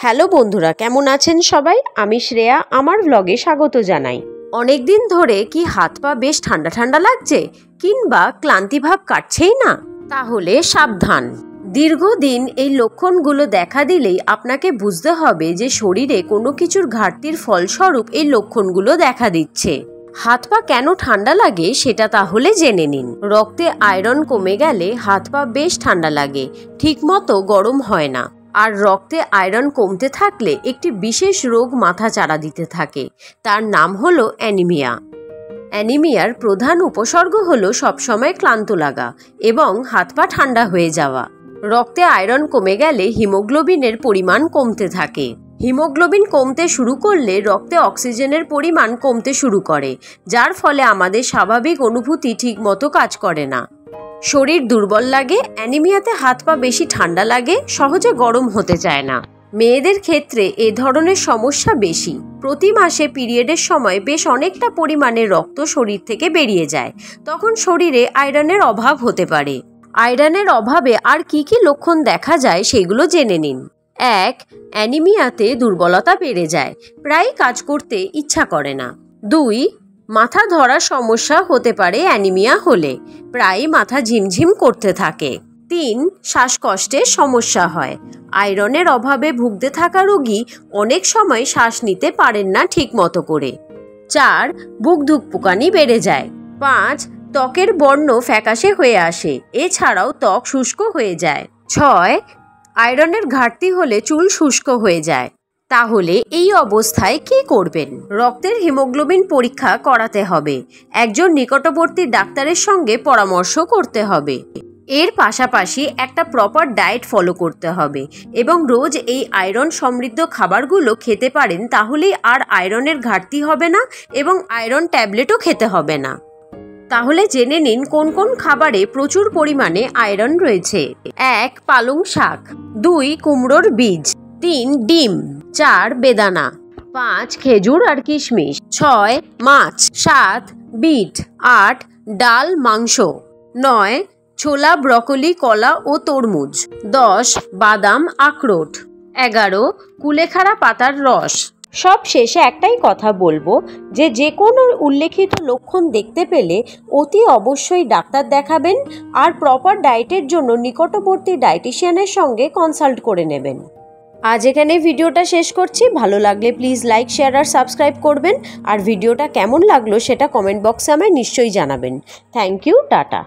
Hello বন্ধুরা, কেমন আছেন সবাই? আমি শ্রেয়া, আমার ব্লগে স্বাগত জানাই। অনেক দিন ধরে কি হাত পা বেশ ঠান্ডা ঠান্ডা লাগছে কিংবা ক্লান্তিভাব কাটছেই না? তাহলে সাবধান। দীর্ঘদিন এই লক্ষণগুলো দেখা দিলেই আপনাকে বুঝতে হবে যে শরীরে কোনো কিছুর ঘাটতির ফলস্বরূপ এই লক্ষণগুলো দেখা দিচ্ছে। হাত পা কেন ঠান্ডা লাগে সেটা তাহলে জেনে নিন। রক্তে আয়রন কমে গেলে হাত পা বেশ ঠান্ডা লাগে, ঠিকমতো গরম হয় না। আর রক্তে আয়রন কমতে থাকলে একটি বিশেষ রোগ মাথা চাড়া দিতে থাকে, তার নাম হলো অ্যানিমিয়া। অ্যানিমিয়ার প্রধান উপসর্গ হলো সবসময় ক্লান্ত লাগা এবং হাত পা ঠান্ডা হয়ে যাওয়া। রক্তে আয়রন কমে গেলে হিমোগ্লোবিনের পরিমাণ কমতে থাকে। হিমোগ্লোবিন কমতে শুরু করলে রক্তে অক্সিজেনের পরিমাণ কমতে শুরু করে, যার ফলে আমাদের স্বাভাবিক অনুভূতি ঠিকমতো কাজ করে না। শরীর দুর্বল লাগে, অ্যানিমিয়াতে হাত পা বেশি ঠান্ডা লাগে, সহজে গরম হতে চায় না। মেয়েদের ক্ষেত্রে এ ধরনের সমস্যা বেশি। প্রতি মাসে পিরিয়ডের সময় বেশ অনেকটা পরিমাণে রক্ত শরীর থেকে বেরিয়ে যায়, তখন শরীরে আয়রনের অভাব হতে পারে। আয়রনের অভাবে আর কি কি লক্ষণ দেখা যায় সেগুলো জেনে নিন। 1. অ্যানিমিয়াতে দুর্বলতা বেড়ে যায়, প্রায় কাজ করতে ইচ্ছা করে না। 2. মাথা ধরার সমস্যা হতে পারে অ্যানিমিয়া হলে, প্রায় মাথা ঝিমঝিম করতে থাকে। 3. শ্বাসকষ্টের সমস্যা হয়। আয়রনের অভাবে ভুগতে থাকা রোগী অনেক সময় শ্বাস নিতে পারেন না ঠিক মতো করে। 4. বুক ধুকপুকানি বেড়ে যায়। 5. ত্বকের বর্ণ ফ্যাকাশে হয়ে আসে, এছাড়াও ত্বক শুষ্ক হয়ে যায়। 6. আয়রনের ঘাটতি হলে চুল শুষ্ক হয়ে যায়। তাহলে এই অবস্থায় কি করবেন? রক্তের হিমোগ্লোবিন পরীক্ষা করাতে হবে। একজন নিকটবর্তী ডাক্তারের সঙ্গে পরামর্শ করতে হবে। এর পাশাপাশি একটা প্রপার ডায়েট ফলো করতে হবে এবং রোজ এই আয়রন সমৃদ্ধ খাবারগুলো খেতে পারেন, তাহলেই আর আয়রনের ঘাটতি হবে না এবং আয়রন ট্যাবলেটও খেতে হবে না। তাহলে জেনে নিন কোন কোন খাবারে প্রচুর পরিমাণে আয়রন রয়েছে। 1. পালং শাক। 2. কুমড়োর বীজ। 3. ডিম। 4. বেদানা। 5. খেজুর আর কিশমিশ। 6. মাছ। 7. বিট। 8. ডাল মাংস। 9. ছোলা, ব্রকলি, কলা ও তরমুজ। 10. বাদাম, আখরোট। 11. কুলেখাড়া পাতার রস। সব শেষে একটাই কথা বলবো যে কোনো উল্লেখিত লক্ষণ দেখতে পেলে অতি অবশ্যই ডাক্তার দেখাবেন আর প্রপার ডায়েটের জন্য নিকটবর্তী ডায়েটিশিয়ানের সঙ্গে কনসাল্ট করে নেবেন। আজ এখানে ভিডিওটা শেষ করছি। ভালো লাগলে প্লিজ লাইক, শেয়ার আর সাবস্ক্রাইব করবেন। আর ভিডিওটা কেমন লাগলো সেটা কমেন্ট বক্সে আমায় নিশ্চয়ই জানাবেন। Thank you, tata.